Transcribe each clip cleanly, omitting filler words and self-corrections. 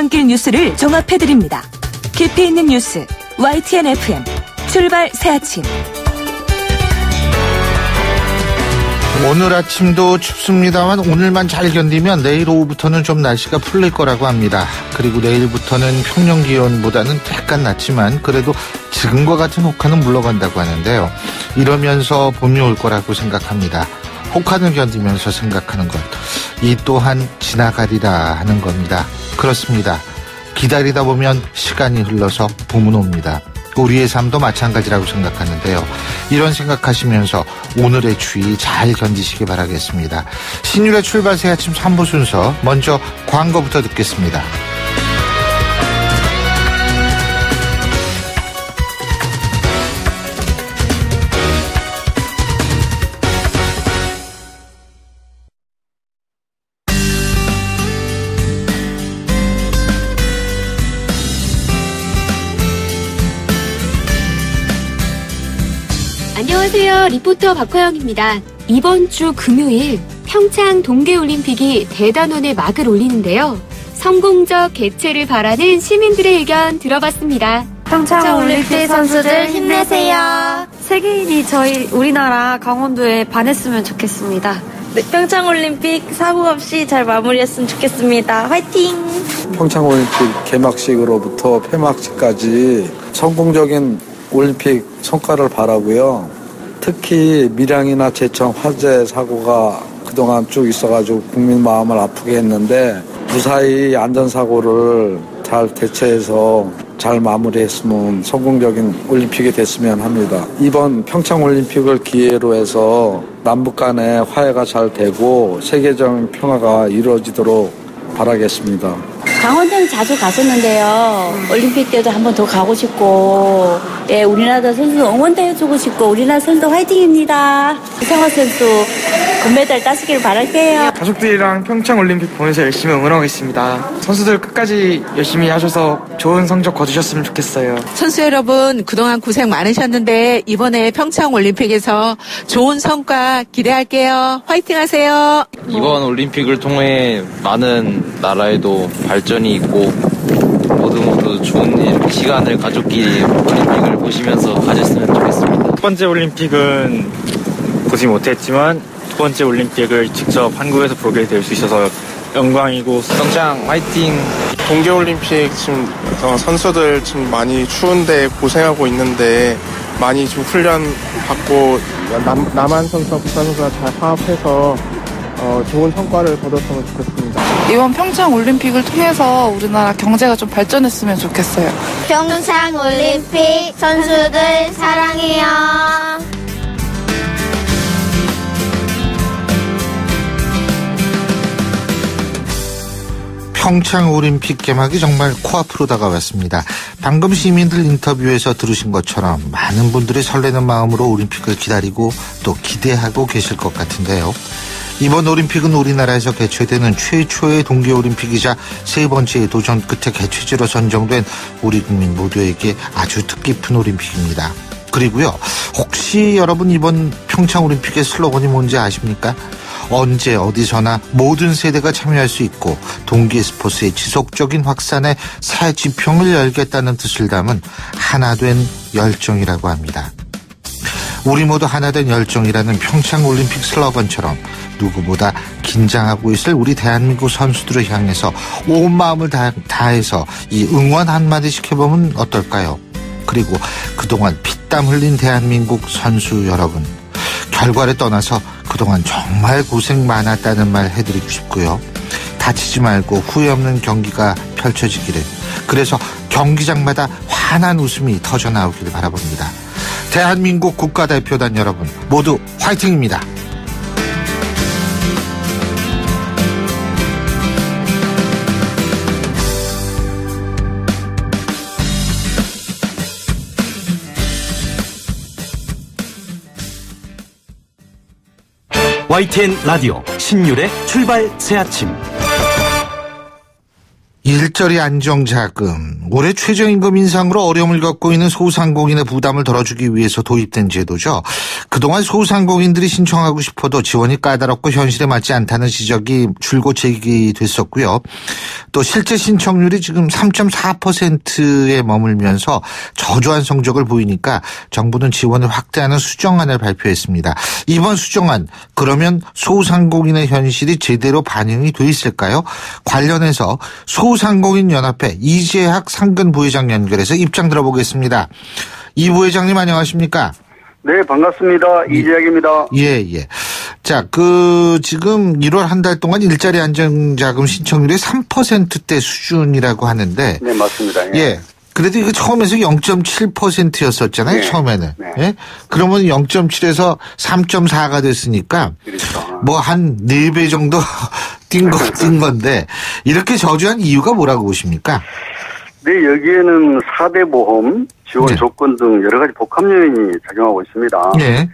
출근길 뉴스를 종합해드립니다. 깊이 있는 뉴스 YTN FM 출발 새 아침. 오늘 아침도 춥습니다만 오늘만 잘 견디면 내일 오후부터는 좀 날씨가 풀릴 거라고 합니다. 그리고 내일부터는 평년 기온보다는 약간 낮지만 그래도 지금과 같은 혹한은 물러간다고 하는데요. 이러면서 봄이 올 거라고 생각합니다. 혹한을 견디면서 생각하는 것, 이 또한 지나가리라 하는 겁니다. 그렇습니다. 기다리다 보면 시간이 흘러서 봄은 옵니다. 우리의 삶도 마찬가지라고 생각하는데요. 이런 생각하시면서 오늘의 추위 잘 견디시기 바라겠습니다. 신율의 출발 새 아침 3부 순서, 먼저 광고부터 듣겠습니다. 안녕하세요. 리포터 박화영입니다. 이번 주 금요일 평창 동계올림픽이 대단원의 막을 올리는데요. 성공적 개최를 바라는 시민들의 의견 들어봤습니다. 평창올림픽 선수들 힘내세요. 세계인이 우리나라 강원도에 반했으면 좋겠습니다. 네, 평창올림픽 사고 없이 잘 마무리했으면 좋겠습니다. 화이팅! 평창올림픽 개막식으로부터 폐막식까지 성공적인 올림픽 성과를 바라고요. 특히 밀양이나 제천 화재 사고가 그동안 쭉 있어가지고 국민 마음을 아프게 했는데 무사히 안전사고를 잘 대처해서 잘 마무리했으면 성공적인 올림픽이 됐으면 합니다. 이번 평창올림픽을 기회로 해서 남북 간의 화해가 잘 되고 세계적인 평화가 이루어지도록 바라겠습니다. 강원도는 자주 갔었는데요. 올림픽 때도 한 번 더 가고 싶고, 예, 우리나라 선수 응원도 해주고 싶고, 우리나라 선수 화이팅입니다. 이상화 선수 금메달 따시길 바랄게요. 가족들이랑 평창올림픽 보면서 열심히 응원하겠습니다. 선수들 끝까지 열심히 하셔서 좋은 성적 거두셨으면 좋겠어요. 선수 여러분, 그동안 고생 많으셨는데 이번에 평창올림픽에서 좋은 성과 기대할게요. 화이팅 하세요. 이번 올림픽을 통해 많은 나라에도 발전이 있고 모두 좋은 시간을 가족끼리 올림픽을 보시면서 가졌으면 좋겠습니다. 첫 번째 올림픽은 보지 못했지만 두 번째 올림픽을 직접 한국에서 보게 될 수 있어서 영광이고, 평창 화이팅! 동계올림픽 지금 선수들 지금 많이 추운데 고생하고 있는데 많이 좀 훈련 받고 남한 선수와 북한 선수가 잘 화합해서 좋은 성과를 거뒀으면 좋겠습니다. 이번 평창올림픽을 통해서 우리나라 경제가 좀 발전했으면 좋겠어요. 평창올림픽 선수들 사랑해요. 평창올림픽 개막이 정말 코앞으로 다가왔습니다. 방금 시민들 인터뷰에서 들으신 것처럼 많은 분들이 설레는 마음으로 올림픽을 기다리고 또 기대하고 계실 것 같은데요. 이번 올림픽은 우리나라에서 개최되는 최초의 동계올림픽이자 세 번째의 도전 끝에 개최지로 선정된 우리 국민 모두에게 아주 뜻깊은 올림픽입니다. 그리고요, 혹시 여러분 이번 평창올림픽의 슬로건이 뭔지 아십니까? 언제 어디서나 모든 세대가 참여할 수 있고 동계 스포츠의 지속적인 확산에 새 지평을 열겠다는 뜻을 담은 하나된 열정이라고 합니다. 우리 모두 하나된 열정이라는 평창올림픽 슬로건처럼 누구보다 긴장하고 있을 우리 대한민국 선수들을 향해서 온 마음을 다해서 이 응원 한마디씩 해보면 어떨까요? 그리고 그동안 피땀 흘린 대한민국 선수 여러분, 결과를 떠나서 그동안 정말 고생 많았다는 말 해드리고 싶고요. 다치지 말고 후회 없는 경기가 펼쳐지기를, 그래서 경기장마다 환한 웃음이 터져나오기를 바라봅니다. 대한민국 국가대표단 여러분 모두 화이팅입니다. YTN 라디오 신율의 출발 새 아침. 일자리 안정자금, 올해 최저임금 인상으로 어려움을 겪고 있는 소상공인의 부담을 덜어주기 위해서 도입된 제도죠. 그동안 소상공인들이 신청하고 싶어도 지원이 까다롭고 현실에 맞지 않다는 지적이 줄곧 제기됐었고요. 또 실제 신청률이 지금 3.4%에 머물면서 저조한 성적을 보이니까 정부는 지원을 확대하는 수정안을 발표했습니다. 이번 수정안, 그러면 소상공인의 현실이 제대로 반영이 돼 있을까요? 관련해서 소상공인연합회 이재학 상근 부회장 연결해서 입장 들어보겠습니다. 이 부회장님 안녕하십니까? 네, 반갑습니다. 이재학입니다. 예. 자, 지금 1월 한 달 동안 일자리 안정자금 신청률이 3%대 수준이라고 하는데. 네, 맞습니다. 예. 그래도 이거 처음에서 0.7%였었잖아요, 네. 처음에는. 네. 예? 그러면 0.7에서 3.4가 됐으니까. 그렇죠. 뭐 한 4배 정도 뛴 건데, 이렇게 저조한 이유가 뭐라고 보십니까? 네, 여기에는 4대 보험, 지원 조건 등 여러 가지 복합 요인이 작용하고 있습니다. 예.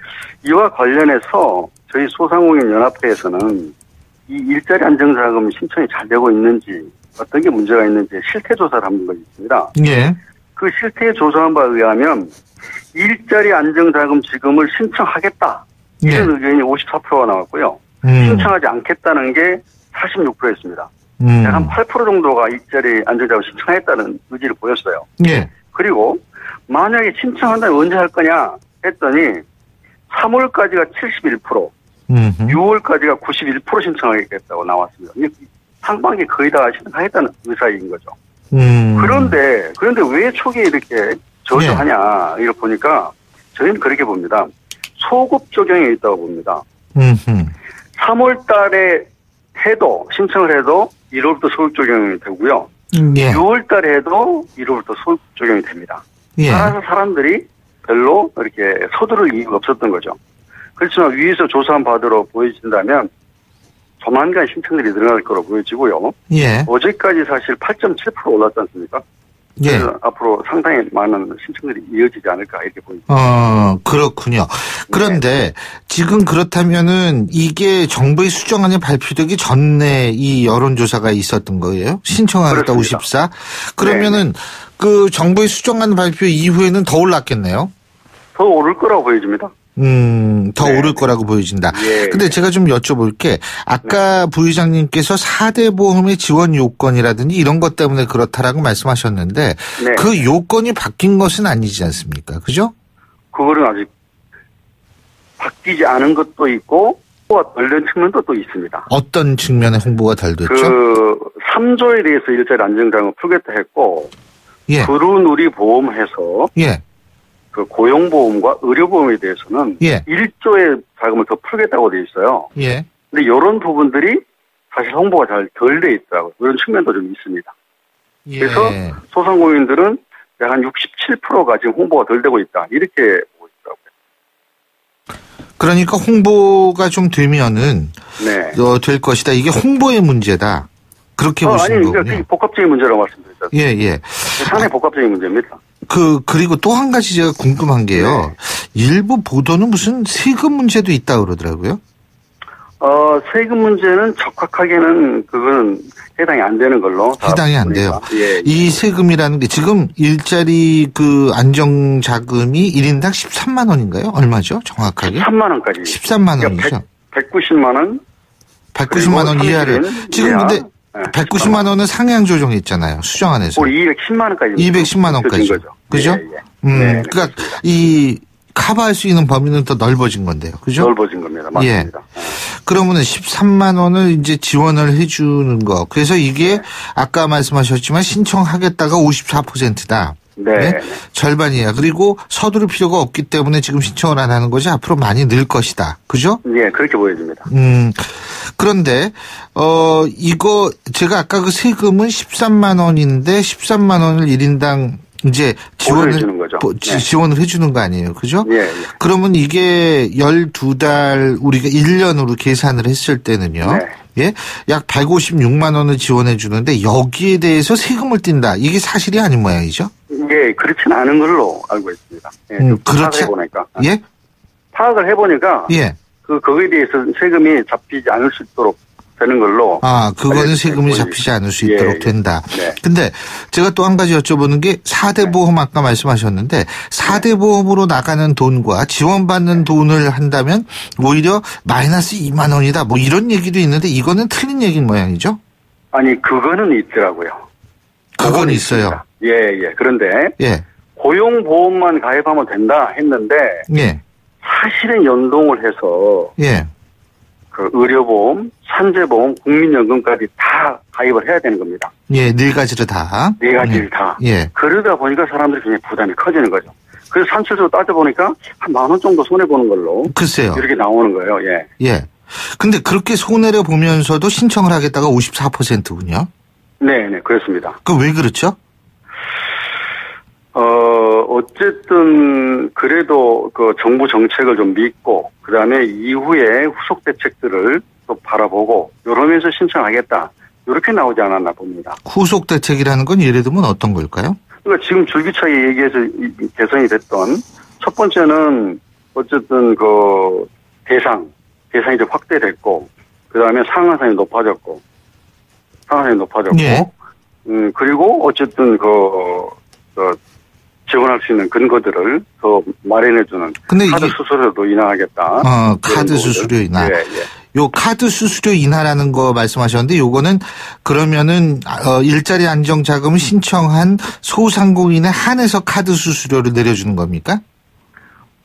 이와 관련해서 저희 소상공인 연합회에서는 이 일자리 안정자금 신청이 잘 되고 있는지, 어떤 게 문제가 있는지 실태 조사를 한 것이 있습니다. 예. 그 실태 조사한 바에 의하면 일자리 안정자금 지급을 신청하겠다. 이런 의견이 54%가 나왔고요. 신청하지 않겠다는 게 46%였습니다. 한 8% 정도가 일자리 안정자금 신청하겠다는 의지를 보였어요. 예. 그리고 만약에 신청한다면 언제 할 거냐 했더니 3월까지가 71%, 6월까지가 91% 신청하겠다고 나왔습니다. 상반기 거의 다 신청하겠다는 의사인 거죠. 그런데 왜 초기에 이렇게 저조하냐 이걸 보니까 저희는 그렇게 봅니다. 소급 적용이 있다고 봅니다. 3월 달에 신청을 해도 1월부터 소급 적용이 되고요. 6월 달에 해도 1월부터 소급 적용이 됩니다. 따라서 사람들이 별로 이렇게 서두를 이유가 없었던 거죠. 그렇지만 위에서 조사한 바대로 보여진다면 조만간 신청들이 늘어날 거로 보여지고요. 예. 어제까지 사실 8.7% 올랐지 않습니까? 예. 그래서 앞으로 상당히 많은 신청들이 이어지지 않을까 이렇게 보입니다. 그렇군요. 그런데 지금 그렇다면은 이게 정부의 수정안이 발표되기 전에 이 여론조사가 있었던 거예요? 신청하겠다 54. 그러면은 그 정부의 수정안 발표 이후에는 더 올랐겠네요? 더 오를 거라고 보여집니다. 더 오를 거라고 보여진다. 근데 제가 좀 여쭤볼게. 아까 부의장님께서 4대 보험의 지원 요건이라든지 이런 것 때문에 그렇다라고 말씀하셨는데 그 요건이 바뀐 것은 아니지 않습니까? 그죠? 그거는 아직 바뀌지 않은 것도 있고 홍보가 덜 된 측면도 또 있습니다. 어떤 측면에 홍보가 덜 됐죠? 3조에 대해서 일자리 안정자금을 풀겠다 했고 그루누리 보험해서 그 고용보험과 의료보험에 대해서는 1조의 자금을 더 풀겠다고 돼 있어요. 근데 이런 부분들이 사실 홍보가 잘 덜 돼 있다고 그런 측면도 좀 있습니다. 그래서 소상공인들은 약 한 67%가 지금 홍보가 덜 되고 있다. 이렇게 보고 있더라고요. 그러니까 홍보가 좀 되면은 될 것이다. 이게 홍보의 문제다. 그렇게 보시는 거군요. 아니, 그러니까 복합적인 문제라고 말씀드렸죠. 상당히 복합적인 문제입니다. 그리고 또 한 가지 제가 궁금한 게요. 일부 보도는 무슨 세금 문제도 있다고 그러더라고요. 세금 문제는 적확하게는 그건 해당이 안 되는 걸로. 해당이 안 돼요. 이 세금이라는 게 지금 일자리 그 안정자금이 1인당 13만 원인가요? 얼마죠? 정확하게? 13만 원까지. 13만 원이죠. 190만 원. 190만 원 이하를. 지금 근데 190만 원은 상향 조정했잖아요. 수정안에서. 우리 210만 원까지. 210만 원까지. 그죠? 그러니까 이 커버할 수 있는 범위는 더 넓어진 건데요. 그죠? 넓어진 겁니다. 맞습니다. 그러면은 13만 원을 이제 지원을 해주는 거. 그래서 이게 아까 말씀하셨지만 신청하겠다가 54%다. 절반이야. 그리고 서두를 필요가 없기 때문에 지금 신청을 안 하는 것이 앞으로 많이 늘 것이다. 그죠? 그렇게 보여집니다. 그런데 이거 제가 아까 그 세금은 13만 원인데 13만 원을 1인당 이제 지원을 해주는 거 아니에요. 그죠? 그러면 이게 12달 우리가 1년으로 계산을 했을 때는요. 약 156만 원을 지원해 주는데 여기에 대해서 세금을 띈다. 이게 사실이 아닌 모양이죠? 그렇지는 않은 걸로 알고 있습니다. 그렇지. 파악을 해보니까 거기에 대해서 세금이 잡히지 않을 수 있도록 되는 걸로. 그거는 세금이 잡히지 않을 수 있도록 된다. 네. 근데 제가 또 한 가지 여쭤보는 게 4대 보험 아까 말씀하셨는데 4대 보험으로 나가는 돈과 지원받는 돈을 한다면 오히려 마이너스 2만 원이다. 뭐 이런 얘기도 있는데 이거는 틀린 얘기인 모양이죠? 아니, 그거는 있더라고요. 그건 있어요. 예. 그런데 예. 고용보험만 가입하면 된다 했는데 예. 사실은 연동을 해서 예. 그 의료보험, 산재보험, 국민연금까지 다 가입을 해야 되는 겁니다. 예, 네 가지를 다. 네 가지를 다. 예. 그러다 보니까 사람들이 굉장히 부담이 커지는 거죠. 그래서 산출적으로 따져보니까 한 10,000원 정도 손해보는 걸로. 글쎄요. 이렇게 나오는 거예요. 예. 예. 근데 그렇게 손해를 보면서도 신청을 하겠다가 54%군요. 네, 그렇습니다. 왜 그렇죠? 어쨌든, 그래도 그 정부 정책을 좀 믿고, 그 다음에 이후에 후속 대책들을 또 바라보고, 이러면서 신청하겠다. 이렇게 나오지 않았나 봅니다. 후속 대책이라는 건 예를 들면 어떤 걸까요? 그러니까 지금 줄기차게 얘기해서 개선이 됐던 첫 번째는 어쨌든 그 대상이 좀 확대됐고, 그 다음에 상한선이 높아졌고, 예. 그리고 어쨌든 지원할 수 있는 근거들을 더 마련해주는 카드 수수료도 인하하겠다. 카드 수수료 인하. 예. 요 카드 수수료 인하라는 거 말씀하셨는데 요거는 그러면은 일자리 안정자금 신청한 소상공인에 한해서 카드 수수료를 내려주는 겁니까?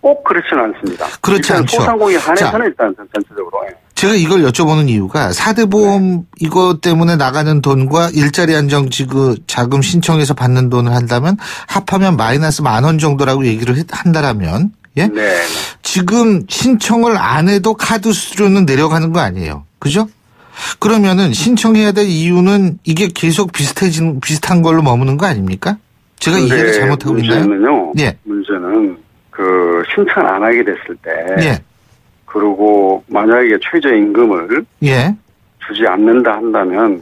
꼭 그렇지는 않습니다. 그렇지 않죠. 소상공인 한해서는 일단 전체적으로. 제가 이걸 여쭤보는 이유가 4대 보험 이거 때문에 나가는 돈과 일자리 안정 자금 신청해서 받는 돈을 한다면 합하면 마이너스 10,000원 정도라고 얘기를 한다라면 예? 네. 지금 신청을 안 해도 카드 수수료는 내려가는 거 아니에요. 그죠? 그러면은 신청해야 될 이유는 이게 계속 비슷한 걸로 머무는 거 아닙니까? 제가 이해를 잘못하고 있나요? 예. 문제는 그 신청 안 하게 됐을 때 예. 그리고 만약에 최저임금을 예. 주지 않는다 한다면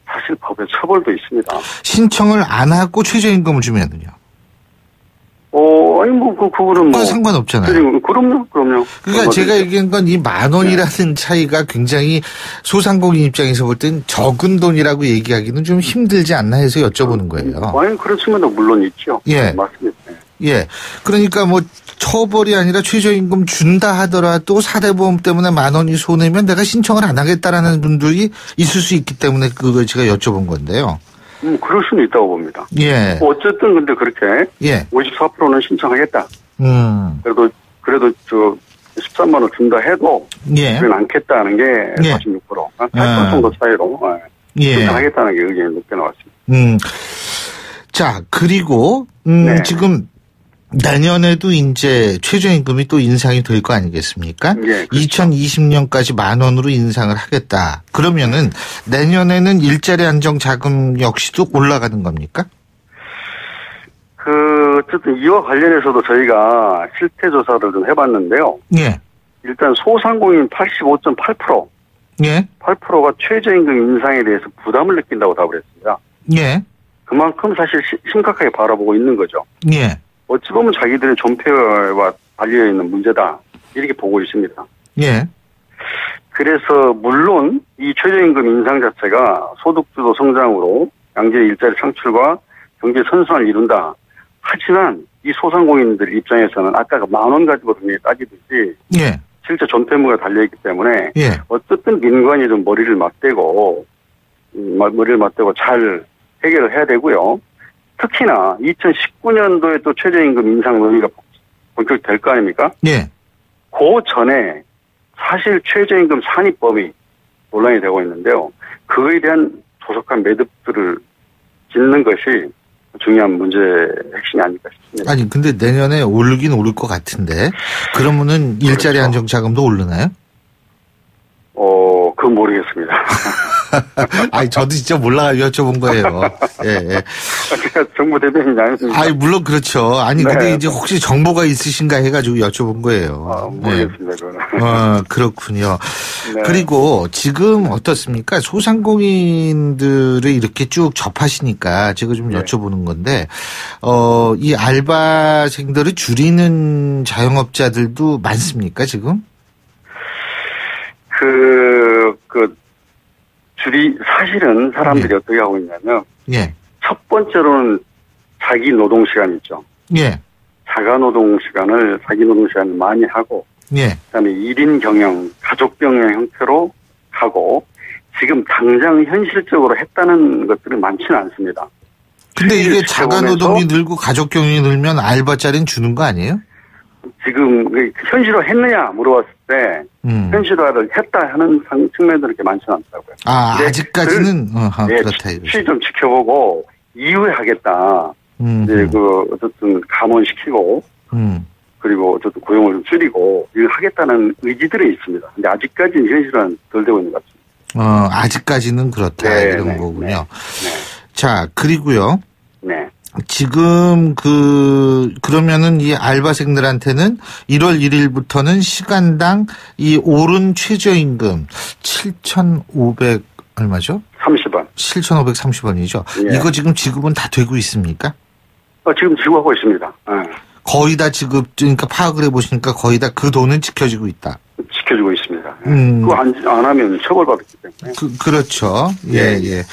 사실 법에 처벌도 있습니다. 신청을 안 하고 최저임금을 주면은요? 아니 그거는 상관없잖아요. 그럼요. 그러니까 제가 얘기한 건 이 10,000원이라는 차이가 굉장히 소상공인 입장에서 볼 땐 적은 돈이라고 얘기하기는 좀 힘들지 않나 해서 여쭤보는 거예요. 아니 그렇지만 물론 있죠. 예. 맞습니다. 예. 그러니까 뭐 처벌이 아니라 최저임금 준다 하더라도 4대 보험 때문에 10,000원이 손해면 내가 신청을 안 하겠다라는 분들이 있을 수 있기 때문에 그걸 제가 여쭤본 건데요. 그럴 수는 있다고 봅니다. 예. 어쨌든 근데 그렇게 예. 54%는 신청하겠다. 그래도 13만 원 준다 해도 예. 그건 않겠다는 게 46%. 한 8% 정도 차이로 신청하겠다는 게 의견이 높게 나왔습니다. 자, 그리고 지금 내년에도 이제 최저임금이 또 인상이 될 거 아니겠습니까? 예, 그렇죠. 2020년까지 10,000원으로 인상을 하겠다. 그러면은 내년에는 일자리 안정 자금 역시도 올라가는 겁니까? 어쨌든 이와 관련해서도 저희가 실태 조사를 좀 해봤는데요. 예. 일단 소상공인 85.8%. 예. 8%가 최저임금 인상에 대해서 부담을 느낀다고 답을 했습니다. 예. 그만큼 사실 심각하게 바라보고 있는 거죠. 예. 어찌 보면 자기들의 존폐와 달려있는 문제다. 이렇게 보고 있습니다. 예. 그래서 물론 이 최저임금 인상 자체가 소득주도 성장으로 양질의 일자리 창출과 경제 선순환을 이룬다. 하지만 이 소상공인들 입장에서는 아까 10,000원 가지고 분명히 따지듯이 예. 실제 존폐무가 달려있기 때문에 예. 어쨌든 민관이 좀 머리를 맞대고 잘 해결을 해야 되고요. 특히나 2019년도에 또 최저임금 인상 논의가 본격될 거 아닙니까? 예. 그 전에 사실 최저임금 산입범위 논란이 되고 있는데요. 그거에 대한 조속한 매듭들을 짓는 것이 중요한 문제의 핵심이 아닐까 싶습니다. 아니, 근데 내년에 오르긴 오를 것 같은데, 그러면은 일자리 그렇죠. 안정자금도 오르나요? 그건 모르겠습니다. 아니, 저도 진짜 몰라 여쭤본 거예요. 예. 제가 정부 대변인이 아니었습니다. 아니, 물론 그렇죠. 아니, 네. 근데 이제 혹시 정보가 있으신가 해가지고 여쭤본 거예요. 모르겠습니다, 그거는. 그렇군요. 네. 그리고 지금 어떻습니까? 소상공인들을 이렇게 쭉 접하시니까 제가 좀 여쭤보는 건데, 이 알바생들을 줄이는 자영업자들도 많습니까, 지금? 사실은 사람들이 어떻게 하고 있냐면, 예. 첫 번째로는 자기 노동 시간 있죠. 예. 자가 노동 시간을, 자기 노동 시간을 많이 하고, 예. 그다음에 1인 경영, 가족 경영 형태로 하고, 지금 당장 현실적으로 했다는 것들은 많지는 않습니다. 근데 이게 자가 노동이 늘고 가족 경영이 늘면 알바짜리는 주는 거 아니에요? 지금 현실화 했느냐 물어봤을 때 현실화를 했다 하는 측면들이 그렇게 많지는 않더라고요. 아직까지는 그렇다. 수치 좀 지켜보고 이후에 하겠다. 이제 어쨌든 감원시키고 그리고 어쨌든 고용을 좀 줄이고 이걸 하겠다는 의지들은 있습니다. 근데 아직까지는 현실화는 덜 되고 있는 것 같습니다. 아직까지는 그렇다 이런 거군요. 네. 자, 그리고요. 네. 지금 그러면은 이 알바생들한테는 1월 1일부터는 시간당 이 오른 최저임금 7,500 얼마죠? 30원. 7,530원이죠. 예. 이거 지금 지급은 다 되고 있습니까? 지금 지급하고 있습니다. 거의 다 그러니까 파악을 해보시니까 거의 다 그 돈은 지켜지고 있다. 지켜주고 있습니다. 그거 안 하면 처벌받기 때문에. 그렇죠. 예.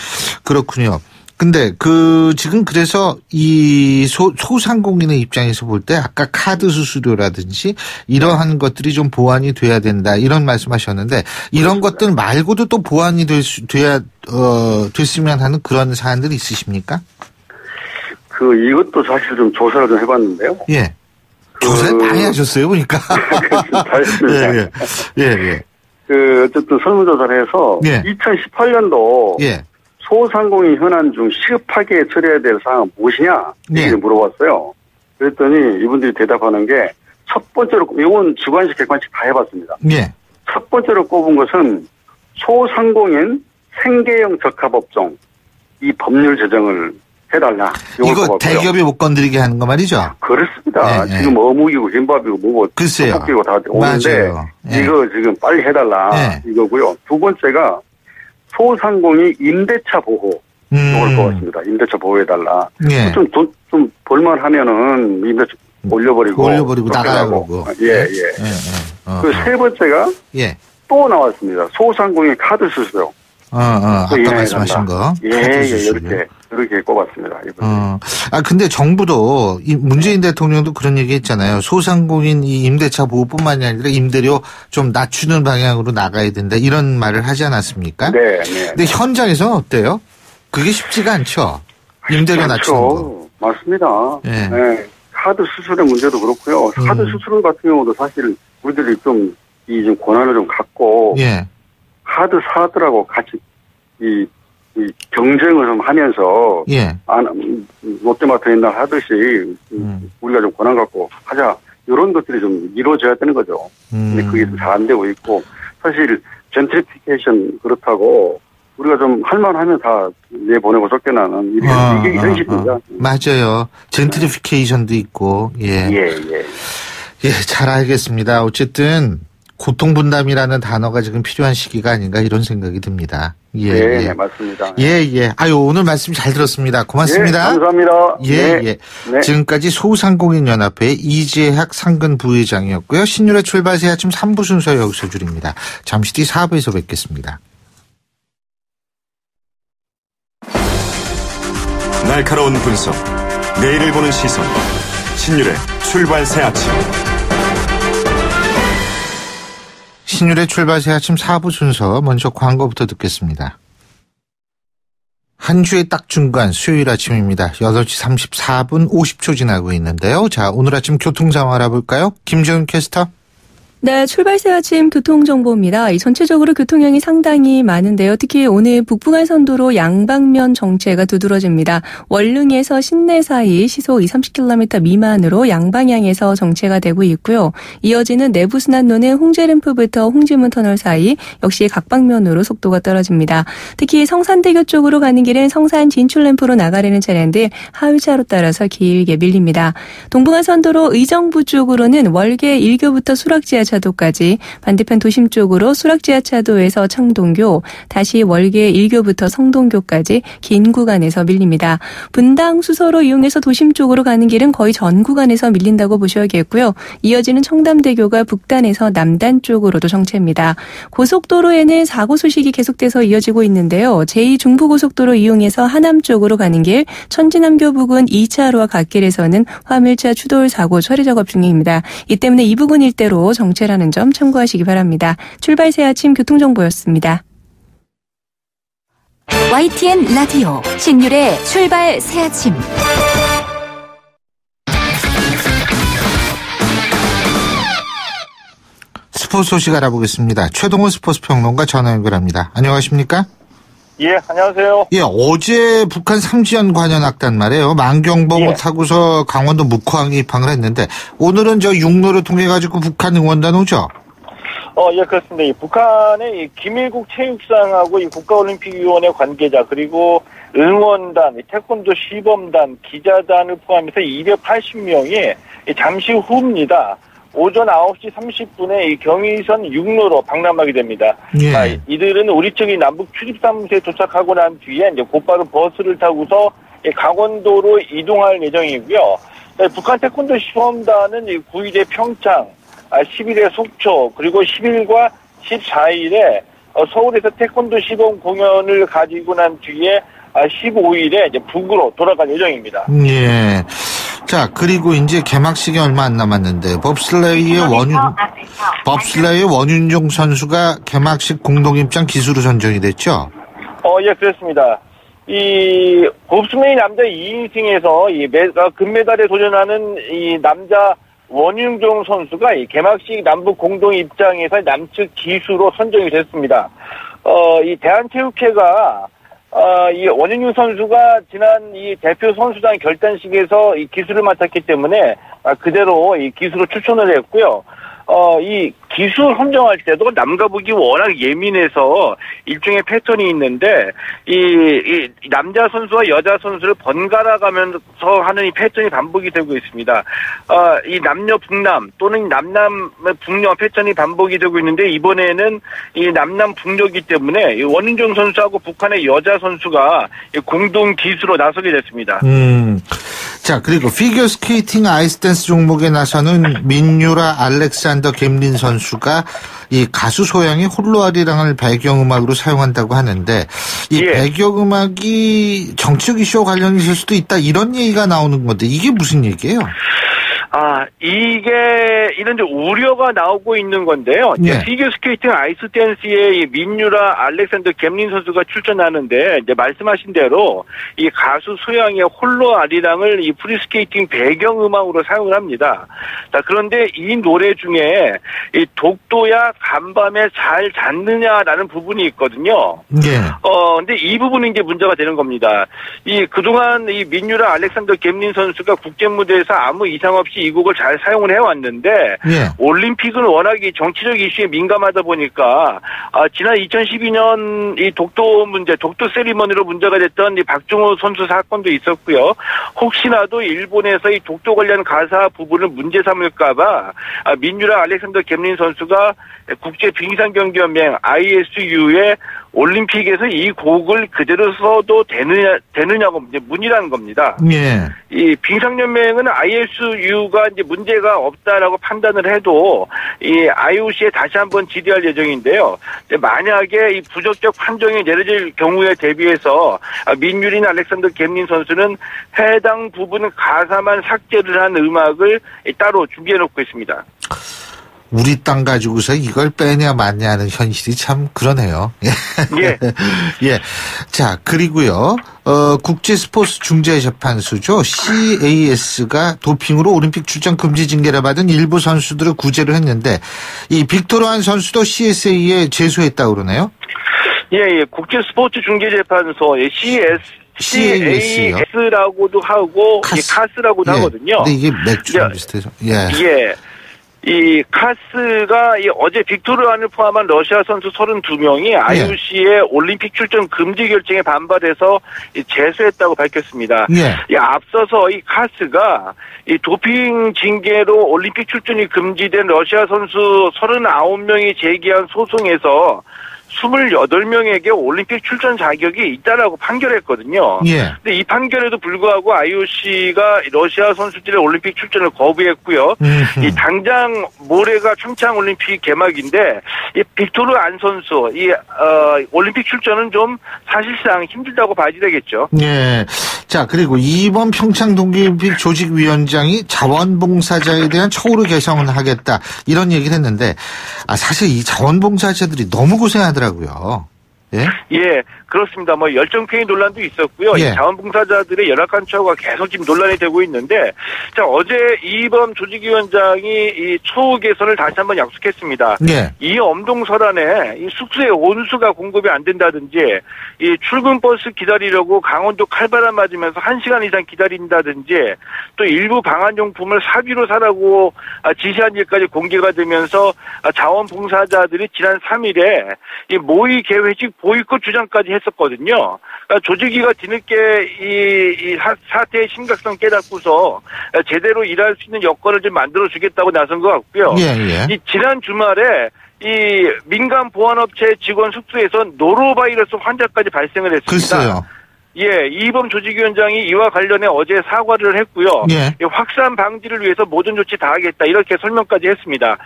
그렇군요. 근데 지금 그래서 이 소상공인의 입장에서 볼 때 아까 카드 수수료라든지 이러한 것들이 좀 보완이 돼야 된다 이런 말씀하셨는데 이런 것들 말고도 또 보완이 됐으면 하는 그런 사안들이 있으십니까? 이것도 사실 좀 조사를 좀 해봤는데요. 예. 조사를 많이 하셨어요, 보니까. 다 했습니다. 예. 어쨌든 설문조사를 해서 2018년도 소상공인 현안 중 시급하게 처리해야 될 사항은 무엇이냐 이렇게 물어봤어요. 그랬더니 이분들이 대답하는 게 첫 번째로 이건 주관식 객관식 다 해봤습니다. 첫 번째로 꼽은 것은 소상공인 생계형 적합업종 이 법률 제정을 해달라. 이거 대기업이 못 건드리게 하는 거 말이죠? 그렇습니다. 지금 어묵이고 김밥이고 뭐고 글쎄요. 떡볶이고 다 오는데 이거 지금 빨리 해달라 이거고요. 두 번째가 소상공인 임대차 보호 이걸 꼽았습니다. 임대차 보호해달라. 좀 볼만하면은 임대차 올려버리고 나가고. 그 세 번째가 또 나왔습니다. 소상공인 카드 수수료. 아까 말씀하신 거. 이렇게 꼽았습니다. 근데 정부도 문재인 대통령도 그런 얘기 했잖아요. 소상공인 이 임대차 보호뿐만이 아니라 임대료 좀 낮추는 방향으로 나가야 된다. 이런 말을 하지 않았습니까? 네. 근데 현장에서는 어때요? 그게 쉽지가 않죠. 임대료 낮추는 거. 맞습니다. 카드 수수료 문제도 그렇고요. 카드 수수료 같은 경우도 사실 우리들이 좀 권한을 좀 갖고 카드 사들하고 같이 이 경쟁을 좀 하면서 롯데마트 옛날 하듯이 우리가 좀 권한 갖고 하자 이런 것들이 좀 이루어져야 되는 거죠. 근데 그게 잘 안 되고 있고 사실 젠트리피케이션 그렇다고 우리가 좀 할만하면 다 내보내고 쫓겨나는 이게 현실입니다. 맞아요. 젠트리피케이션도 있고 잘 알겠습니다. 어쨌든 고통분담이라는 단어가 지금 필요한 시기가 아닌가 이런 생각이 듭니다. 네, 맞습니다. 오늘 말씀 잘 들었습니다. 고맙습니다. 감사합니다. 지금까지 소상공인연합회 이재학 상근 부회장이었고요. 신율의 출발새 아침 3부 순서 여기서 줄입니다. 잠시 뒤 4부에서 뵙겠습니다. 날카로운 분석, 내일을 보는 시선, 신율의 출발새 아침. 신율의 출발새 아침 4부 순서 먼저 광고부터 듣겠습니다. 한 주의 딱 중간 수요일 아침입니다. 8시 34분 50초 지나고 있는데요. 자, 오늘 아침 교통 상황 알아볼까요? 김재훈 캐스터. 네, 출발새 아침 교통정보입니다. 전체적으로 교통량이 상당히 많은데요. 특히 오늘 북부간선도로 양방면 정체가 두드러집니다. 월릉에서 신내 사이 시속 20-30km 미만으로 양방향에서 정체가 되고 있고요. 이어지는 내부순환로는 홍제램프부터 홍지문 터널 사이 역시 각방면으로 속도가 떨어집니다. 특히 성산대교 쪽으로 가는 길은 성산 진출램프로 나가려는 차량들 하위차로 따라서 길게 밀립니다. 동부간선도로 의정부 쪽으로는 월계 1교부터 수락지하차 수락지하차도까지, 반대편 도심 쪽으로 수락지하차도에서 창동교, 다시 월계 1교부터 성동교까지 긴 구간에서 밀립니다. 분당 수서로 이용해서 도심 쪽으로 가는 길은 거의 전 구간에서 밀린다고 보셔야겠고요. 이어지는 청담대교가 북단에서 남단 쪽으로도 정체입니다. 고속도로에는 사고 소식이 계속돼서 이어지고 있는데요. 제2중부고속도로 이용해서 하남 쪽으로 가는 길, 천지남교 부근 2차로와 갓길에서는 화물차 추돌 사고 처리 작업 중입니다. 이 때문에 이 부근 일대로 정체라는 점 참고하시기 바랍니다. 출발 새 아침 교통정보였습니다. YTN 라디오 신율의 출발 새 아침. 스포츠 소식 알아보겠습니다. 최동훈 스포츠 평론가 전화 연결합니다. 안녕하십니까? 예, 안녕하세요. 예, 어제 북한 삼지연 관현 악단 말이에요. 만경봉을 타고서 강원도 묵호항에 입항을 했는데, 오늘은 저 육로를 통해 가지고 북한 응원단 오죠? 예, 그렇습니다. 이 북한의 이 김일국 체육상하고 이 국가올림픽위원회 관계자, 그리고 응원단, 태권도 시범단, 기자단을 포함해서 280명이 잠시 후입니다. 오전 9시 30분에 이 경의선 육로로 방남하게 됩니다. 예. 이들은 우리 측이 남북 출입사무소에 도착하고 난 뒤에 이제 곧바로 버스를 타고서 강원도로 이동할 예정이고요. 북한 태권도 시범단은 9일에 평창, 10일에 속초, 그리고 10일과 14일에 서울에서 태권도 시범 공연을 가지고 난 뒤에 15일에 이제 북으로 돌아갈 예정입니다. 예. 자, 그리고 이제 개막식이 얼마 안 남았는데, 법슬레이의 원윤종 선수가 개막식 공동입장 기수로 선정이 됐죠? 예, 그렇습니다. 이 봅슬레이 남자 2인승에서 이 금메달에 도전하는 이 남자 원윤종 선수가 이 개막식 남북 공동 입장에서 남측 기수로 선정이 됐습니다. 이 대한체육회가 이 원윤종 선수가 지난 이 대표 선수단 결단식에서 이 기수를 맡았기 때문에 그대로 이 기수로 추천을 했고요. 이 기수 선정할 때도 남과 북이 워낙 예민해서 일종의 패턴이 있는데 이 남자 선수와 여자 선수를 번갈아 가면서 하는 이 패턴이 반복이 되고 있습니다. 이 남녀 북남 또는 남남 북녀 패턴이 반복이 되고 있는데 이번에는 이 남남 북녀이기 때문에 이 원윤종 선수하고 북한의 여자 선수가 공동 기수로 나서게 됐습니다. 자, 그리고 피겨 스케이팅 아이스댄스 종목에 나서는 민유라 알렉산더 갬린 선수가 이 가수 소양의 홀로아리랑을 배경음악으로 사용한다고 하는데, 이 배경음악이 정치적 이슈와 관련이 있을 수도 있다, 이런 얘기가 나오는 건데, 이게 무슨 얘기예요? 이런 우려가 나오고 있는 건데요. 피겨 스케이팅 아이스댄스에 이 민유라 알렉산더 갬린 선수가 출전하는데, 이제 말씀하신 대로 이 가수 소양의 홀로 아리랑을 이 프리스케이팅 배경음악으로 사용을 합니다. 자, 그런데 이 노래 중에 이 독도야 간밤에 잘 잤느냐라는 부분이 있거든요. 근데 이 부분이 이제 문제가 되는 겁니다. 그동안 이 민유라 알렉산더 갬린 선수가 국제 무대에서 아무 이상 없이 이 곡을 잘 사용을 해왔는데 올림픽은 워낙 이 정치적 이슈에 민감하다 보니까 지난 2012년 이 독도 문제, 독도 세리머니로 문제가 됐던 이 박종호 선수 사건도 있었고요. 혹시나도 일본에서 이 독도 관련 가사 부분을 문제 삼을까봐 민유라 알렉산더 갬린 선수가 국제 빙상경기연맹 ISU에 올림픽에서 이 곡을 그대로 써도 되느냐고 이제 문의라는 겁니다. 이 빙상연맹은 ISU가 이제 문제가 없다라고 판단을 해도 이 IOC에 다시 한번 질의할 예정인데요. 만약에 이 부적격 판정이 내려질 경우에 대비해서 민유린 알렉산더 갬린 선수는 해당 부분 가사만 삭제를 한 음악을 따로 준비해놓고 있습니다. 우리 땅 가지고서 이걸 빼냐 마냐 하는 현실이 참 그러네요. 예. 자, 그리고요, 국제 스포츠 중재재판소죠. CAS가 도핑으로 올림픽 출전 금지 징계를 받은 일부 선수들을 구제를 했는데, 이 빅토르한 선수도 CSA에 제소했다고 그러네요. 예. 국제 스포츠 중재재판소, CAS라고도 하고, 카스라고도 하거든요. 근데 이게 맥주랑 비슷해서. 이 카스가 어제 빅토르안을 포함한 러시아 선수 32명이 IOC의 올림픽 출전 금지 결정에 반발해서 재수했다고 밝혔습니다. 앞서서 이 카스가 이 도핑 징계로 올림픽 출전이 금지된 러시아 선수 39명이 제기한 소송에서 28명에게 올림픽 출전 자격이 있다라고 판결했거든요. 근데 이 판결에도 불구하고 IOC가 러시아 선수들의 올림픽 출전을 거부했고요. 이 당장 모레가 평창 올림픽 개막인데 이 빅토르 안 선수 올림픽 출전은 좀 사실상 힘들다고 봐야 되겠죠. 예. 자, 그리고 이번 평창 동계올림픽 조직위원장이 자원봉사자에 대한 처우를 개선을 하겠다 이런 얘기를 했는데 사실 이 자원봉사자들이 너무 고생하더라고요. 예, 그렇습니다. 열정페이 논란도 있었고요. 이 자원봉사자들의 열악한 처우가 계속 지금 논란이 되고 있는데, 자, 어제 이범 조직위원장이 이 처우 개선을 다시 한번 약속했습니다. 이 엄동설안에 이 숙소에 온수가 공급이 안 된다든지, 이 출근 버스 기다리려고 강원도 칼바람 맞으면서 1시간 이상 기다린다든지, 또 일부 방한용품을 사비로 사라고 지시한 일까지 공개가 되면서 자원봉사자들이 지난 3일에 이 모의 개회식 보이콧 주장까지 했었거든요. 그러니까 조직위가 뒤늦게 이 사태의 심각성 깨닫고서 제대로 일할 수 있는 여건을 좀 만들어주겠다고 나선 것 같고요. 이 지난 주말에 이 민간 보안업체 직원 숙소에서 노로바이러스 환자까지 발생을 했습니다. 글쎄요. 예, 이범 조직위원장이 이와 관련해 어제 사과를 했고요. 확산 방지를 위해서 모든 조치 다 하겠다 이렇게 설명까지 했습니다.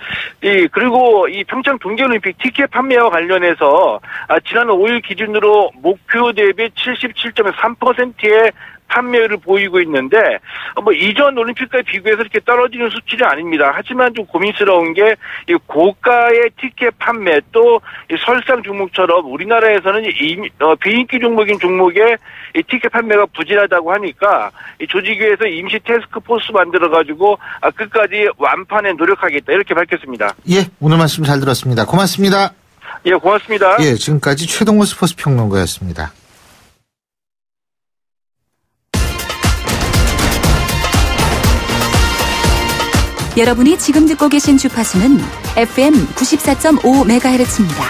그리고 이 평창 동계올림픽 티켓 판매와 관련해서 지난 5일 기준으로 목표 대비 77.3%의 판매율을 보이고 있는데 이전 올림픽과 비교해서 이렇게 떨어지는 수치는 아닙니다. 하지만 좀 고민스러운 게 이 고가의 티켓 판매 또 이 설상 종목처럼 우리나라에서는 비인기 종목인 종목에 이 티켓 판매가 부진하다고 하니까 이 조직위에서 임시 태스크포스 만들어가지고 끝까지 완판에 노력하겠다 이렇게 밝혔습니다. 예, 오늘 말씀 잘 들었습니다. 고맙습니다. 예, 고맙습니다. 예, 지금까지 최동호 스포츠 평론가였습니다. 여러분이 지금 듣고 계신 주파수는 FM 94.5MHz입니다.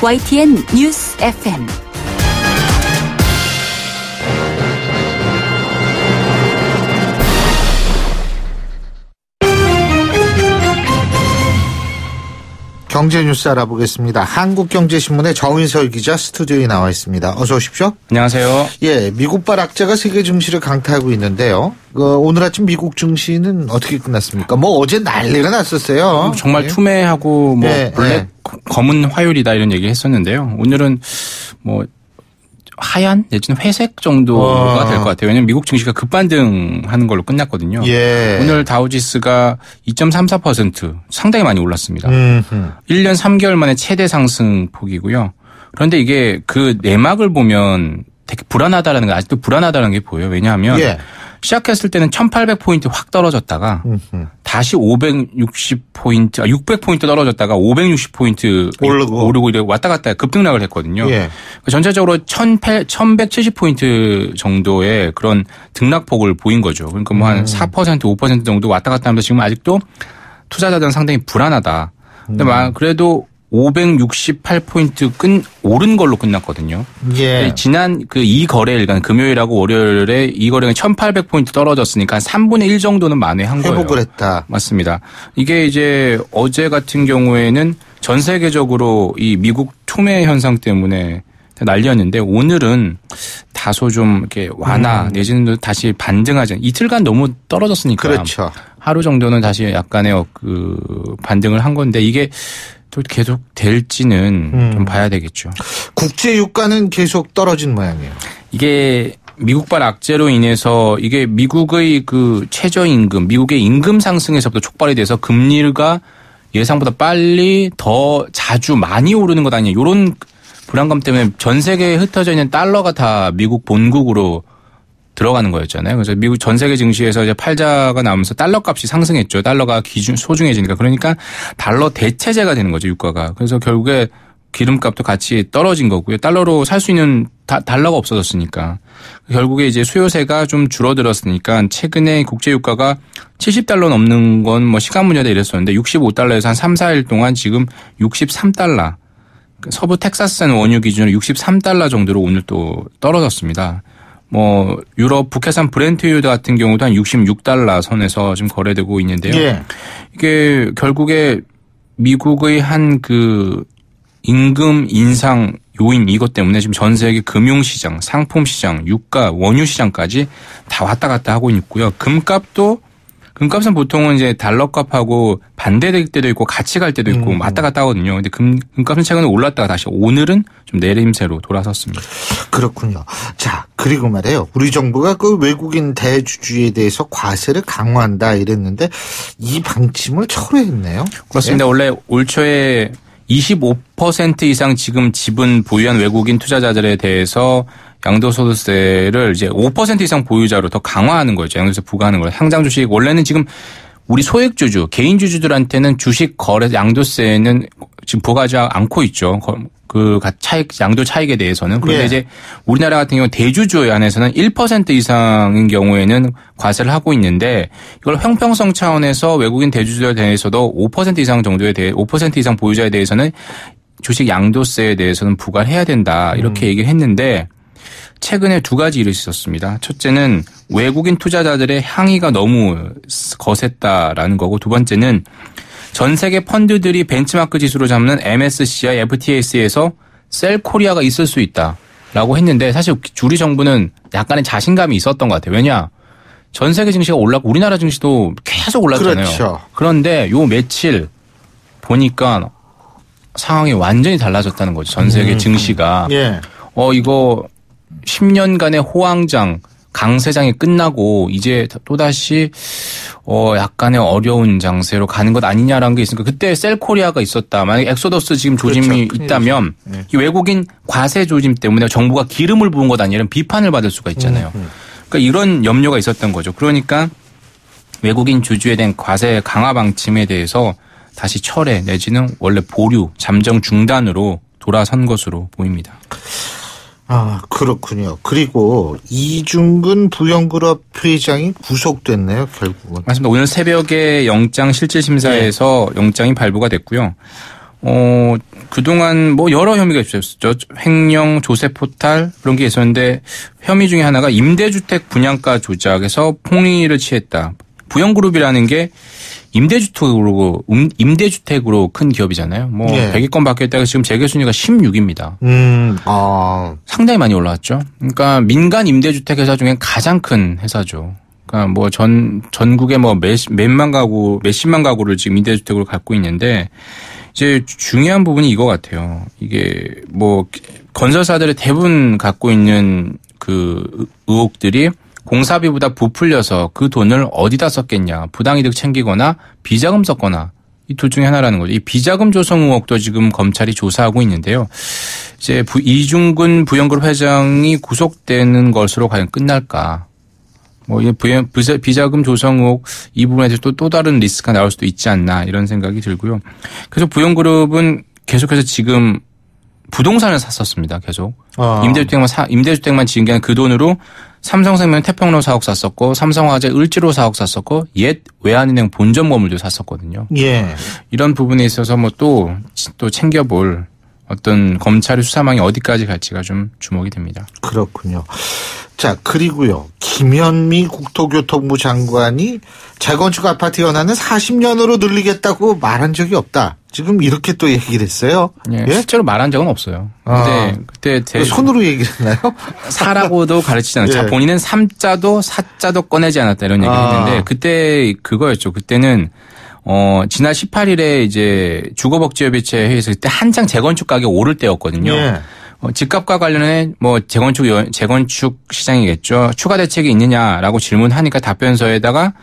YTN 뉴스 FM. 경제 뉴스 알아보겠습니다. 한국경제신문의 정인설 기자 스튜디오에 나와 있습니다. 어서 오십시오. 안녕하세요. 예, 미국발 악재가 세계 증시를 강타하고 있는데요. 오늘 아침 미국 증시는 어떻게 끝났습니까? 어제 난리가 났었어요. 정말 투매하고 블랙 검은 화요일이다 이런 얘기 했었는데요. 오늘은 하얀 내지는 회색 정도가 될 것 같아요. 왜냐하면 미국 증시가 급반등하는 걸로 끝났거든요. 오늘 다우지수가 2.34% 상당히 많이 올랐습니다. 1년 3개월 만에 최대 상승폭이고요. 그런데 이게 그 내막을 보면 되게 불안하다라는 게 아직도 불안하다는 게 보여요. 왜냐하면 시작했을 때는 1800포인트 확 떨어졌다가 다시 560포인트, 600포인트 떨어졌다가 560포인트 오르고 이렇게 왔다 갔다 급등락을 했거든요. 전체적으로 1170포인트 정도의 그런 등락폭을 보인 거죠. 그러니까 한 4%, 5% 정도 왔다 갔다 하면서 지금 아직도 투자자들은 상당히 불안하다. 근데 그래도 568포인트 오른 걸로 끝났거든요. 지난 이 거래일, 그러니까 금요일하고 월요일에 이 거래가 1800포인트 떨어졌으니까 한 3분의 1 정도는 만회한 거예요. 회복을 했다. 맞습니다. 이게 이제 어제 같은 경우에는 전 세계적으로 이 미국 투매 현상 때문에 난리였는데 오늘은 다소 좀 이렇게 완화 내지는 다시 반등하지 이틀간 너무 떨어졌으니까. 그렇죠. 하루 정도는 다시 약간의 반등을 한 건데 이게 또 계속 될지는 좀 봐야 되겠죠. 국제 유가는 계속 떨어진 모양이에요. 이게 미국발 악재로 인해서 이게 미국의 그 최저임금, 미국의 임금 상승에서부터 촉발이 돼서 금리가 예상보다 빨리 더 자주 많이 오르는 것 아니냐. 이런 불안감 때문에 전 세계에 흩어져 있는 달러가 다 미국 본국으로 들어가는 거였잖아요. 그래서 미국 전 세계 증시에서 이제 팔자가 나오면서 달러 값이 상승했죠. 달러가 소중해지니까. 그러니까 달러 대체제가 되는 거죠, 유가가. 그래서 결국에 기름값도 같이 떨어진 거고요. 달러로 살 수 있는 달러가 없어졌으니까. 결국에 이제 수요세가 좀 줄어들었으니까 최근에 국제유가가 70달러 넘는 건 뭐 시간 문제다 이랬었는데 65달러에서 한 3, 4일 동안 지금 63달러. 서부 텍사스산 원유 기준으로 63달러 정도로 오늘 또 떨어졌습니다. 뭐 유럽 북해산 브렌트유도 같은 경우도 한 66달러 선에서 지금 거래되고 있는데요. 예. 이게 결국에 미국의 한 그 임금 인상 요인 이것 때문에 지금 전 세계 금융시장, 상품시장, 유가, 원유시장까지 다 왔다 갔다 하고 있고요. 금값은 보통은 이제 달러값하고 반대될 때도 있고 같이 갈 때도 있고 왔다 갔다 하거든요. 근데 금값은 최근에 올랐다가 다시 오늘은 좀 내림세로 돌아섰습니다. 그렇군요. 자, 그리고 말이에요. 우리 정부가 그 외국인 대주주에 대해서 과세를 강화한다 이랬는데 이 방침을 철회했네요. 그렇습니다. 네? 원래 올 초에 25% 이상 지금 지분 보유한 외국인 투자자들에 대해서 양도소득세를 이제 5% 이상 보유자로 더 강화하는 거죠. 양도세 부과하는 거예요. 상장 주식 원래는 지금 우리 소액주주, 개인 주주들한테는 주식 거래 양도세는 지금 부과하지 않고 있죠. 그 차익, 양도 차익에 대해서는. 그런데 이제 우리나라 같은 경우 대주주에 한해서는 1% 이상인 경우에는 과세를 하고 있는데 이걸 형평성 차원에서 외국인 대주주에 대해서도 5% 이상 정도에 대해 5% 이상 보유자에 대해서는 주식 양도세에 대해서는 부과를 해야 된다. 이렇게 얘기를 했는데 최근에 두 가지 일이 있었습니다. 첫째는 외국인 투자자들의 항의가 너무 거셌다라는 거고 두 번째는 전 세계 펀드들이 벤치마크 지수로 잡는 MSCI, FTS에서 셀코리아가 있을 수 있다라고 했는데 사실 우리 정부는 약간의 자신감이 있었던 것 같아요. 왜냐? 전 세계 증시가 올랐고 우리나라 증시도 계속 올랐잖아요. 그렇죠. 그런데 요 며칠 보니까 상황이 완전히 달라졌다는 거죠. 전 세계 증시가. 예. 이거 10년간의 호황장, 강세장이 끝나고 이제 또다시 약간의 어려운 장세로 가는 것 아니냐라는 게 있으니까 그때 셀코리아가 있었다. 만약에 엑소더스 지금 조짐이 그렇죠. 있다면 네. 이 외국인 과세 조짐 때문에 정부가 기름을 부은 것 아니냐 이런 비판을 받을 수가 있잖아요. 그러니까 이런 염려가 있었던 거죠. 그러니까 외국인 주주에 대한 과세 강화 방침에 대해서 다시 철회 내지는 원래 보류, 잠정 중단으로 돌아선 것으로 보입니다. 아, 그렇군요. 그리고 이중근 부영그룹 회장이 구속됐네요, 결국은. 맞습니다. 오늘 새벽에 영장 실질심사에서 영장이 발부가 됐고요. 그동안 뭐 여러 혐의가 있었죠. 횡령, 조세 포탈 그런 게 있었는데 혐의 중에 하나가 임대주택 분양가 조작에서 폭리를 취했다. 부영그룹이라는 게 임대주택으로 큰 기업이잖아요. 뭐 100위권 받겠다가 지금 재계 순위가 16입니다. 상당히 많이 올라왔죠. 그러니까 민간 임대주택 회사 중에 가장 큰 회사죠. 그러니까 뭐 전국에 뭐 몇십만 가구를 지금 임대주택으로 갖고 있는데 이제 중요한 부분이 이거 같아요. 이게 뭐 건설사들의 대부분 갖고 있는 그 의혹들이 공사비보다 부풀려서 그 돈을 어디다 썼겠냐. 부당이득 챙기거나 비자금 썼거나 이 둘 중에 하나라는 거죠. 이 비자금 조성 의혹도 지금 검찰이 조사하고 있는데요. 이제 이중근 부영그룹 회장이 구속되는 것으로 과연 끝날까. 뭐 비자금 조성 의혹 이 부분에 대해서 또 다른 리스크가 나올 수도 있지 않나 이런 생각이 들고요. 그래서 부영그룹은 계속해서 지금 부동산을 샀었습니다. 계속. 임대주택만 지은 게 아니라 그 돈으로 삼성생명 태평로 사옥 샀었고 삼성화재 을지로 사옥 샀었고 옛 외환은행 본점 건물도 샀었거든요. 예. 이런 부분에 있어서 뭐 또 챙겨볼 어떤 검찰의 수사망이 어디까지 갈지가 좀 주목이 됩니다. 그렇군요. 자, 그리고요. 김현미 국토교통부 장관이 재건축 아파트 연한은 40년으로 늘리겠다고 말한 적이 없다. 지금 이렇게 또 얘기를 했어요. 예, 실제로 말한 적은 없어요. 근데 그때 손으로 얘기를 했나요? 사라고도 가르치지 않았죠. 예. 본인은 3자도 4자도 꺼내지 않았다 이런 얘기를 했는데 그때 그거였죠. 그때는 지난 18일에 이제 주거복지협의체 회의에서 그때 한창 재건축 가격이 오를 때였거든요. 예. 집값과 관련해 뭐 재건축 시장이겠죠. 추가 대책이 있느냐라고 질문하니까 답변서에다가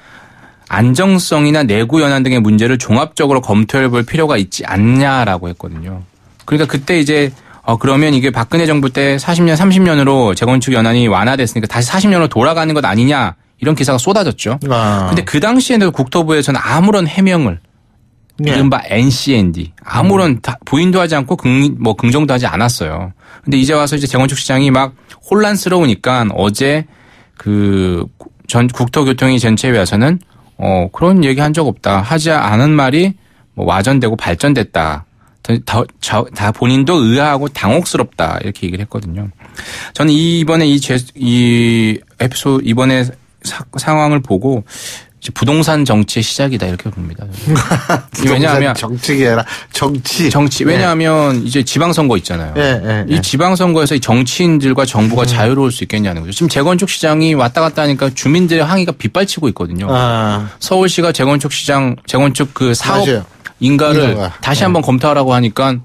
안정성이나 내구 연한 등의 문제를 종합적으로 검토해볼 필요가 있지 않냐라고 했거든요. 그러니까 그때 이제 그러면 이게 박근혜 정부 때 40년, 30년으로 재건축 연한이 완화됐으니까 다시 40년으로 돌아가는 것 아니냐 이런 기사가 쏟아졌죠. 근데 그 당시에는 국토부에서는 아무런 해명을 이른바 NCND. 아무런 부인도 하지 않고 긍정도 하지 않았어요. 근데 이제 와서 이제 재건축 시장이 막 혼란스러우니까 어제 전 국토교통위 전체회에서는 그런 얘기 한 적 없다. 하지 않은 말이 와전되고 발전됐다. 다 본인도 의아하고 당혹스럽다. 이렇게 얘기를 했거든요. 저는 이번에 이 에피소드, 이번에 상황을 보고 부동산 정치의 시작이다. 이렇게 봅니다. 왜냐하면 정치가 아니라 정치. 왜냐하면 이제 지방선거 있잖아요. 이 지방선거에서 이 정치인들과 정부가 자유로울 수 있겠냐는 거죠. 지금 재건축 시장이 왔다 갔다 하니까 주민들의 항의가 빗발치고 있거든요. 서울시가 재건축 사업 맞아요. 인가를 다시 한번 검토하라고 하니까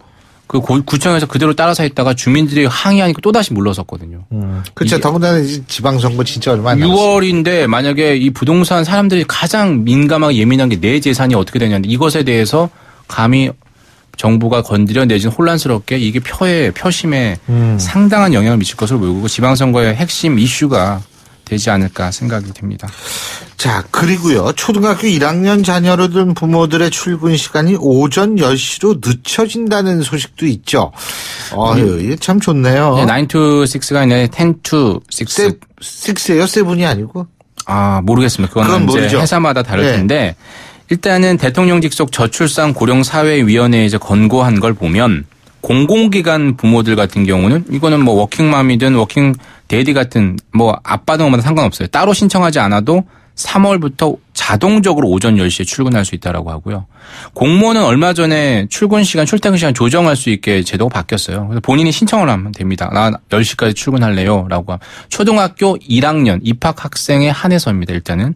그 구청에서 그대로 따라서 했다가 주민들이 항의하니까 또다시 물러섰거든요. 그렇죠. 더군다나 지방선거 진짜 얼마 안 남았어요. 6월인데 만약에 이 부동산 사람들이 가장 민감하고 예민한 게 내 재산이 어떻게 되냐는데 이것에 대해서 감히 정부가 건드려 내지는 혼란스럽게 이게 표심에 상당한 영향을 미칠 것으로 보이고 지방선거의 핵심 이슈가 되지 않을까 생각이 듭니다. 자, 그리고요. 초등학교 1학년 자녀를 둔 부모들의 출근 시간이 오전 10시로 늦춰진다는 소식도 있죠. 이게 참 좋네요. 네, 9 to 6가 아니라 10 to 6. 6예요? 7이 아니고? 모르겠습니다. 그건 이제 회사마다 다를 텐데 일단은 대통령 직속 저출산 고령사회위원회에서 권고한 걸 보면 공공기관 부모들 같은 경우는 이거는 워킹맘이든 워킹데디 같은 아빠든 엄마든 상관없어요. 따로 신청하지 않아도 3월부터 자동적으로 오전 10시에 출근할 수 있다라고 하고요. 공무원은 얼마 전에 출퇴근 시간 조정할 수 있게 제도가 바뀌었어요. 그래서 본인이 신청을 하면 됩니다. 나 10시까지 출근할래요. 라고. 초등학교 1학년 입학 학생에 한해서입니다. 일단은.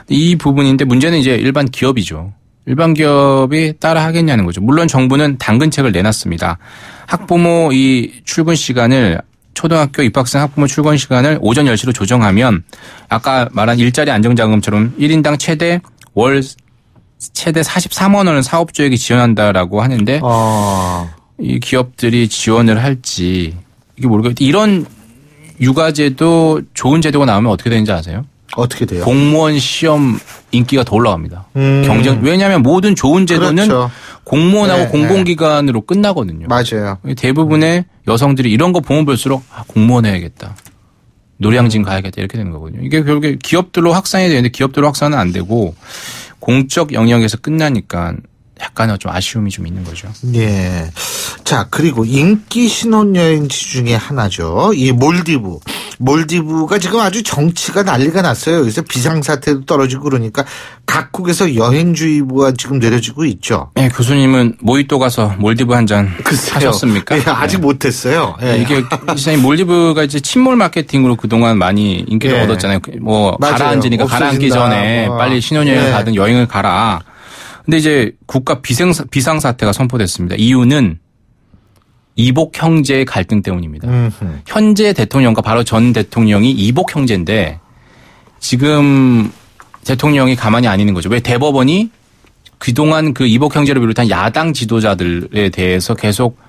이 부분인데 문제는 이제 일반 기업이죠. 일반 기업이 따라 하겠냐는 거죠. 물론 정부는 당근책을 내놨습니다. 학부모 이 출근 시간을 초등학교 입학생 학부모 출근 시간을 오전 10시로 조정하면 아까 말한 일자리 안정자금처럼 1인당 최대 43만 원을 사업주에게 지원한다라고 하는데 이 기업들이 지원을 할지 이게 모르겠는데 이런 육아제도 좋은 제도가 나오면 어떻게 되는지 아세요? 어떻게 돼요? 공무원 시험 인기가 더 올라갑니다. 왜냐하면 모든 좋은 제도는 그렇죠. 공무원하고 공공기관으로 끝나거든요. 맞아요. 대부분의 여성들이 이런 거 보면 볼수록 공무원 해야겠다. 노량진 가야겠다. 이렇게 되는 거거든요. 이게 결국에 기업들로 확산이 되는데 기업들로 확산은 안 되고 공적 영역에서 끝나니까 약간은 좀 아쉬움이 좀 있는 거죠. 예. 자, 그리고 인기 신혼여행지 중에 하나죠. 이 몰디브가 지금 아주 정치가 난리가 났어요. 그래서 비상사태도 떨어지고 그러니까 각국에서 여행주의보가 지금 내려지고 있죠. 네, 교수님은 모히또 가서 몰디브 한 잔 하셨습니까? 네, 아직 못했어요. 네. 이게 몰디브가 이제 친몰 마케팅으로 그동안 많이 인기를 얻었잖아요. 가라앉으니까 가라앉기 전에 빨리 신혼여행을 가든 여행을 가라. 근데 이제 국가 비상사태가 선포됐습니다. 이유는 이복 형제의 갈등 때문입니다. 현재 대통령과 바로 전 대통령이 이복 형제인데 지금 대통령이 가만히 안 있는 거죠. 왜 대법원이 그동안 그 이복 형제를 비롯한 야당 지도자들에 대해서 계속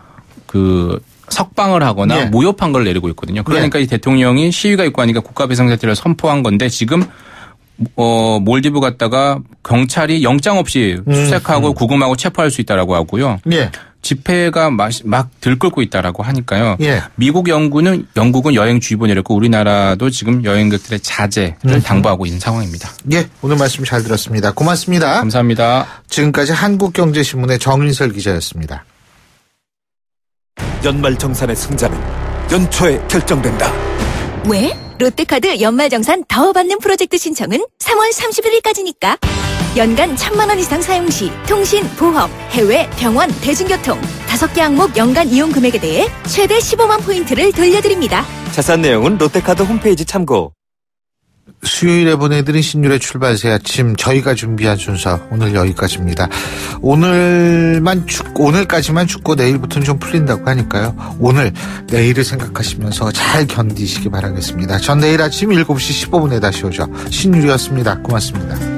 석방을 하거나 모욕 판결을 내리고 있거든요. 그러니까 이 대통령이 시위가 있고 하니까 국가 비상사태를 선포한 건데 지금 몰디브 갔다가 경찰이 영장 없이 수색하고 구금하고 체포할 수 있다라고 하고요. 집회가 막 들끓고 있다라고 하니까요. 미국 영국은 여행주의보 내렸고 우리나라도 지금 여행객들의 자제를 당부하고 있는 상황입니다. 오늘 말씀 잘 들었습니다. 고맙습니다. 감사합니다. 지금까지 한국경제신문의 정인설 기자였습니다. 연말정산의 승자는 연초에 결정된다. 왜? 롯데카드 연말정산 더 받는 프로젝트 신청은 3월 31일까지니까. 연간 1,000만 원 이상 사용 시 통신, 보험, 해외, 병원, 대중교통 5개 항목 연간 이용 금액에 대해 최대 15만 포인트를 돌려드립니다. 자세한 내용은 롯데카드 홈페이지 참고. 수요일에 보내드린 신율의 출발새 아침 저희가 준비한 순서 오늘 여기까지입니다. 오늘까지만 춥고 내일부터는 좀 풀린다고 하니까요. 내일을 생각하시면서 잘 견디시기 바라겠습니다. 전 내일 아침 7시 15분에 다시 오죠. 신율이었습니다. 고맙습니다.